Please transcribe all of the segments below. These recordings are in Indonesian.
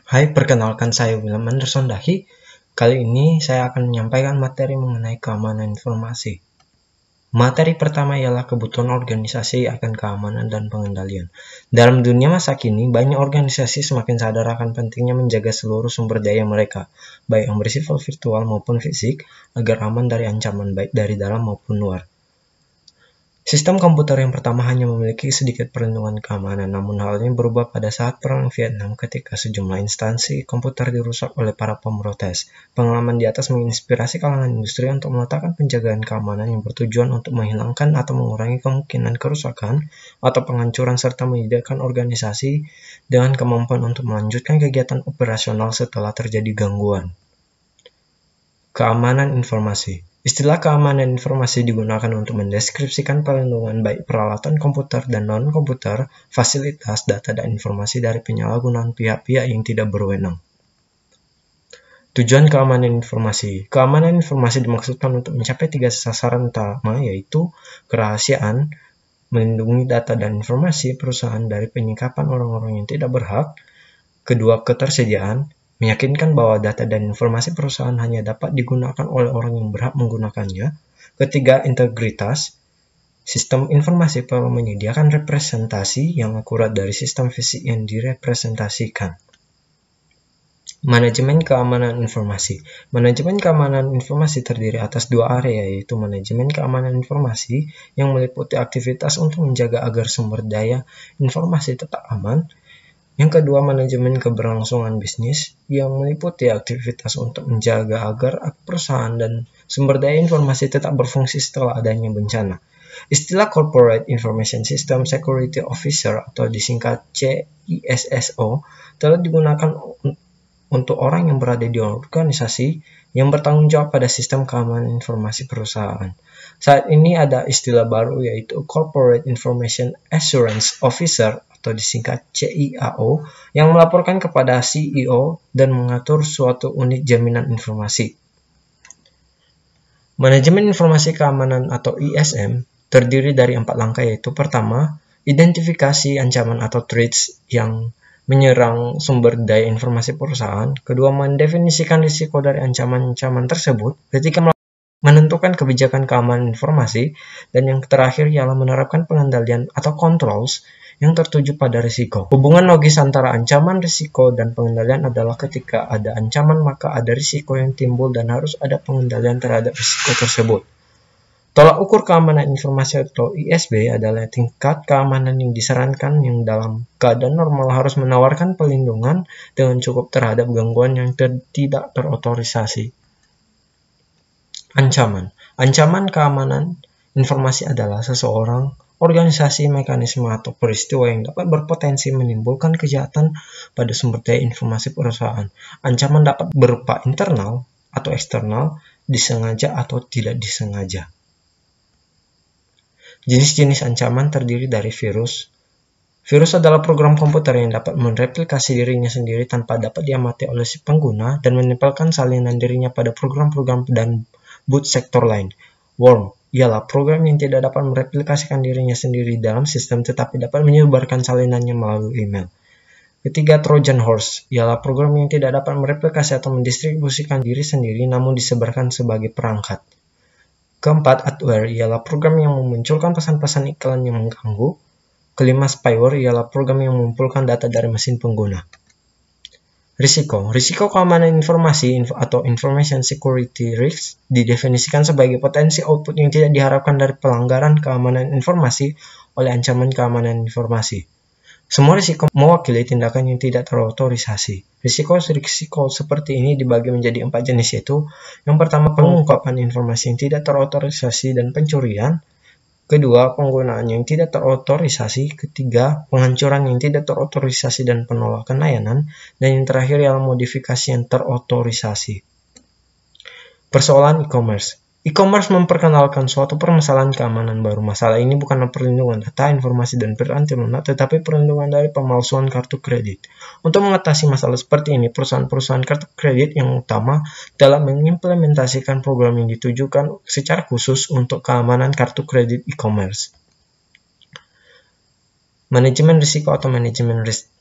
Hai, perkenalkan saya William Anderson Dahi. Kali ini saya akan menyampaikan materi mengenai keamanan informasi. Materi pertama ialah kebutuhan organisasi akan keamanan dan pengendalian. Dalam dunia masa kini, banyak organisasi semakin sadar akan pentingnya menjaga seluruh sumber daya mereka, baik yang bersifat virtual maupun fisik, agar aman dari ancaman baik dari dalam maupun luar. Sistem komputer yang pertama hanya memiliki sedikit perlindungan keamanan, namun hal ini berubah pada saat Perang Vietnam ketika sejumlah instansi komputer dirusak oleh para pemrotes. Pengalaman di atas menginspirasi kalangan industri untuk meletakkan penjagaan keamanan yang bertujuan untuk menghilangkan atau mengurangi kemungkinan kerusakan atau penghancuran serta menyediakan organisasi dengan kemampuan untuk melanjutkan kegiatan operasional setelah terjadi gangguan. Keamanan informasi. Istilah keamanan informasi digunakan untuk mendeskripsikan perlindungan baik peralatan komputer dan non-komputer, fasilitas, data, dan informasi dari penyalahgunaan pihak-pihak yang tidak berwenang. Tujuan keamanan informasi. Keamanan informasi dimaksudkan untuk mencapai 3 sasaran utama, yaitu kerahasiaan, melindungi data dan informasi perusahaan dari penyikapan orang-orang yang tidak berhak. Kedua, ketersediaan, meyakinkan bahwa data dan informasi perusahaan hanya dapat digunakan oleh orang yang berhak menggunakannya. Ketiga, integritas. Sistem informasi perlu menyediakan representasi yang akurat dari sistem fisik yang direpresentasikan. Manajemen keamanan informasi. Manajemen keamanan informasi terdiri atas dua area, yaitu manajemen keamanan informasi yang meliputi aktivitas untuk menjaga agar sumber daya informasi tetap aman. Yang kedua, manajemen keberlangsungan bisnis yang meliputi aktivitas untuk menjaga agar perusahaan dan sumber daya informasi tetap berfungsi setelah adanya bencana. Istilah Corporate Information System Security Officer atau disingkat CISSO telah digunakan untuk orang yang berada di organisasi yang bertanggung jawab pada sistem keamanan informasi perusahaan. Saat ini ada istilah baru yaitu Corporate Information Assurance Officer atau disingkat CIAO yang melaporkan kepada CEO dan mengatur suatu unit jaminan informasi. Manajemen informasi keamanan atau ISM terdiri dari 4 langkah, yaitu pertama, identifikasi ancaman atau threats yang menyerang sumber daya informasi perusahaan. Kedua, mendefinisikan risiko dari ancaman-ancaman tersebut. Ketiga, menentukan kebijakan keamanan informasi. Dan yang terakhir ialah menerapkan pengendalian atau controls yang tertuju pada risiko. Hubungan logis antara ancaman, risiko, dan pengendalian adalah ketika ada ancaman maka ada risiko yang timbul dan harus ada pengendalian terhadap risiko tersebut. Tolak ukur keamanan informasi atau ISB adalah tingkat keamanan yang disarankan yang dalam keadaan normal harus menawarkan perlindungan dengan cukup terhadap gangguan yang tidak terotorisasi. Ancaman. Ancaman keamanan informasi adalah seseorang, organisasi, mekanisme, atau peristiwa yang dapat berpotensi menimbulkan kejahatan pada sumber daya informasi perusahaan. Ancaman dapat berupa internal atau eksternal, disengaja atau tidak disengaja. Jenis-jenis ancaman terdiri dari virus. Virus adalah program komputer yang dapat mereplikasi dirinya sendiri tanpa dapat diamati oleh si pengguna dan menempelkan salinan dirinya pada program-program dan boot sektor lain. Worm ialah program yang tidak dapat mereplikasikan dirinya sendiri dalam sistem tetapi dapat menyebarkan salinannya melalui email. Ketiga, Trojan Horse ialah program yang tidak dapat mereplikasi atau mendistribusikan diri sendiri namun disebarkan sebagai perangkat. Keempat, adware ialah program yang memunculkan pesan-pesan iklan yang mengganggu. Kelima, spyware ialah program yang mengumpulkan data dari mesin pengguna. Risiko. Risiko keamanan informasi atau information security risk didefinisikan sebagai potensi output yang tidak diharapkan dari pelanggaran keamanan informasi oleh ancaman keamanan informasi. Semua risiko mewakili tindakan yang tidak terotorisasi. Risiko seperti ini dibagi menjadi 4 jenis, yaitu yang pertama, pengungkapan informasi yang tidak terotorisasi dan pencurian. Kedua, penggunaan yang tidak terotorisasi. Ketiga, penghancuran yang tidak terotorisasi dan penolakan layanan. Dan yang terakhir ialah modifikasi yang terotorisasi. Persoalan e-commerce. E-commerce memperkenalkan suatu permasalahan keamanan baru. Masalah ini bukanlah perlindungan data, informasi, dan piranti lunak, tetapi perlindungan dari pemalsuan kartu kredit. Untuk mengatasi masalah seperti ini, perusahaan-perusahaan kartu kredit yang utama telah mengimplementasikan program yang ditujukan secara khusus untuk keamanan kartu kredit e-commerce. Manajemen risiko atau manajemen risk.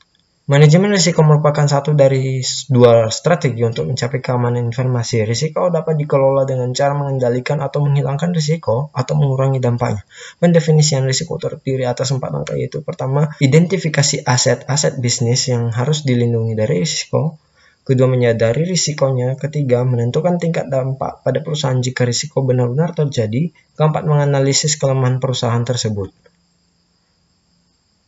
Manajemen risiko merupakan satu dari dua strategi untuk mencapai keamanan informasi. Risiko dapat dikelola dengan cara mengendalikan atau menghilangkan risiko atau mengurangi dampaknya. Pendefinisian risiko terdiri atas 4 langkah, yaitu pertama, identifikasi aset bisnis yang harus dilindungi dari risiko. Kedua, menyadari risikonya. Ketiga, menentukan tingkat dampak pada perusahaan jika risiko benar-benar terjadi. Keempat, menganalisis kelemahan perusahaan tersebut.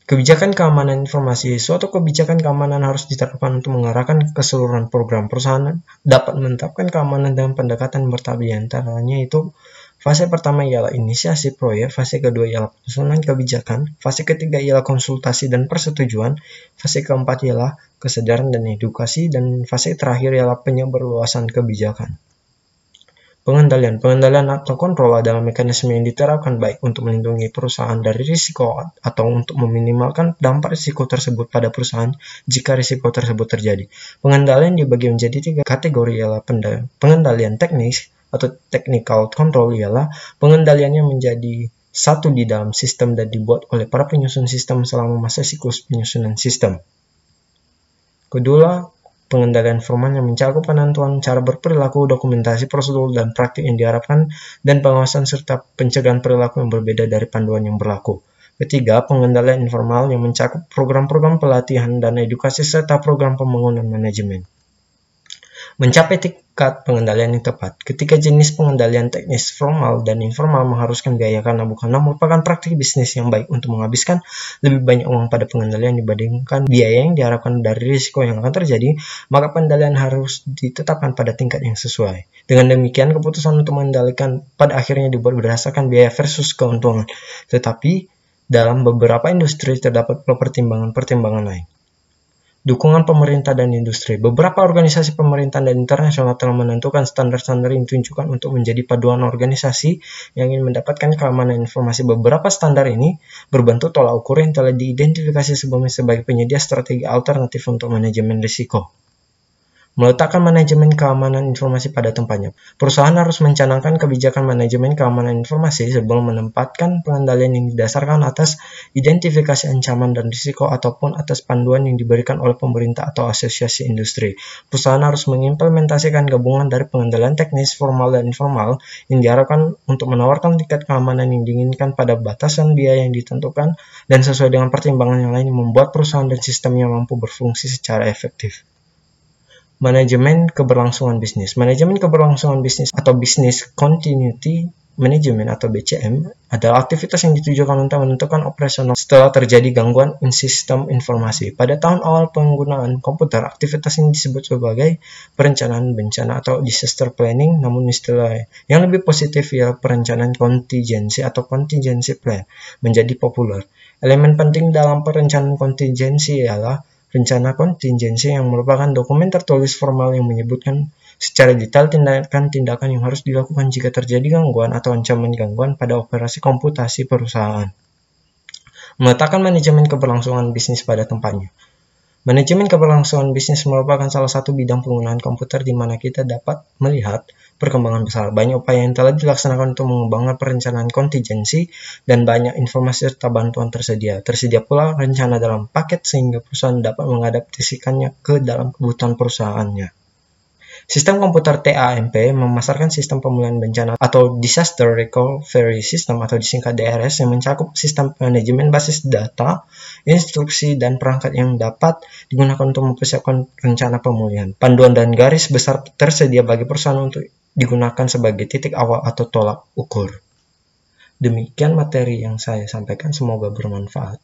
Kebijakan keamanan informasi. Suatu kebijakan keamanan harus diterapkan untuk mengarahkan keseluruhan program. Perusahaan dapat menetapkan keamanan dengan pendekatan bertahap, di antaranya itu fase pertama ialah inisiasi proyek, fase kedua ialah penyusunan kebijakan, fase ketiga ialah konsultasi dan persetujuan, fase keempat ialah kesadaran dan edukasi, dan fase terakhir ialah penyebarluasan kebijakan. Pengendalian atau kontrol adalah mekanisme yang diterapkan baik untuk melindungi perusahaan dari risiko atau untuk meminimalkan dampak risiko tersebut pada perusahaan jika risiko tersebut terjadi. Pengendalian dibagi menjadi 3 kategori, ialah pengendalian teknis atau technical control, ialah pengendaliannya menjadi satu di dalam sistem dan dibuat oleh para penyusun sistem selama masa siklus penyusunan sistem. Kedua, pengendalian formal yang mencakup penentuan cara berperilaku, dokumentasi prosedur dan praktik yang diharapkan, dan pengawasan serta pencegahan perilaku yang berbeda dari panduan yang berlaku. Ketiga, pengendalian informal yang mencakup program-program pelatihan dan edukasi serta program pembangunan manajemen. Mencapai tingkat pengendalian yang tepat. Ketika jenis pengendalian teknis formal dan informal mengharuskan biaya karena bukanlah merupakan praktik bisnis yang baik untuk menghabiskan lebih banyak uang pada pengendalian dibandingkan biaya yang diharapkan dari risiko yang akan terjadi, maka pengendalian harus ditetapkan pada tingkat yang sesuai. Dengan demikian, keputusan untuk mengendalikan pada akhirnya dibuat berdasarkan biaya versus keuntungan. Tetapi, dalam beberapa industri terdapat pertimbangan-pertimbangan lain. Dukungan pemerintah dan industri. Beberapa organisasi pemerintah dan internasional telah menentukan standar-standar yang ditunjukkan untuk menjadi paduan organisasi yang ingin mendapatkan keamanan informasi. Beberapa standar ini berbentuk tolak ukur yang telah diidentifikasi sebelumnya sebagai penyedia strategi alternatif untuk manajemen risiko. Meletakkan manajemen keamanan informasi pada tempatnya. Perusahaan harus mencanangkan kebijakan manajemen keamanan informasi sebelum menempatkan pengendalian yang didasarkan atas identifikasi ancaman dan risiko ataupun atas panduan yang diberikan oleh pemerintah atau asosiasi industri. Perusahaan harus mengimplementasikan gabungan dari pengendalian teknis, formal, dan informal yang diharapkan untuk menawarkan tingkat keamanan yang diinginkan pada batasan biaya yang ditentukan dan sesuai dengan pertimbangan yang lain yang membuat perusahaan dan sistemnya mampu berfungsi secara efektif. Manajemen keberlangsungan bisnis. Manajemen keberlangsungan bisnis atau Business Continuity Management atau BCM adalah aktivitas yang ditujukan untuk menentukan operasional setelah terjadi gangguan sistem informasi. Pada tahun awal penggunaan komputer, aktivitas ini disebut sebagai perencanaan bencana atau disaster planning, namun istilah yang lebih positif ialah perencanaan kontingensi atau contingency plan menjadi populer. Elemen penting dalam perencanaan kontingensi ialah rencana kontingensi yang merupakan dokumen tertulis formal yang menyebutkan secara detail tindakan-tindakan yang harus dilakukan jika terjadi gangguan atau ancaman gangguan pada operasi komputasi perusahaan. Meletakkan manajemen keberlangsungan bisnis pada tempatnya. Manajemen keberlangsungan bisnis merupakan salah satu bidang penggunaan komputer di mana kita dapat melihat perkembangan besar. Banyak upaya yang telah dilaksanakan untuk mengembangkan perencanaan kontingensi dan banyak informasi serta bantuan tersedia. Tersedia pula rencana dalam paket sehingga perusahaan dapat mengadaptasikannya ke dalam kebutuhan perusahaannya. Sistem komputer TAMP memasarkan sistem pemulihan bencana atau Disaster Recovery System atau disingkat DRS yang mencakup sistem manajemen basis data, instruksi, dan perangkat yang dapat digunakan untuk mempersiapkan rencana pemulihan. Panduan dan garis besar tersedia bagi perusahaan untuk digunakan sebagai titik awal atau tolak ukur. Demikian materi yang saya sampaikan, semoga bermanfaat.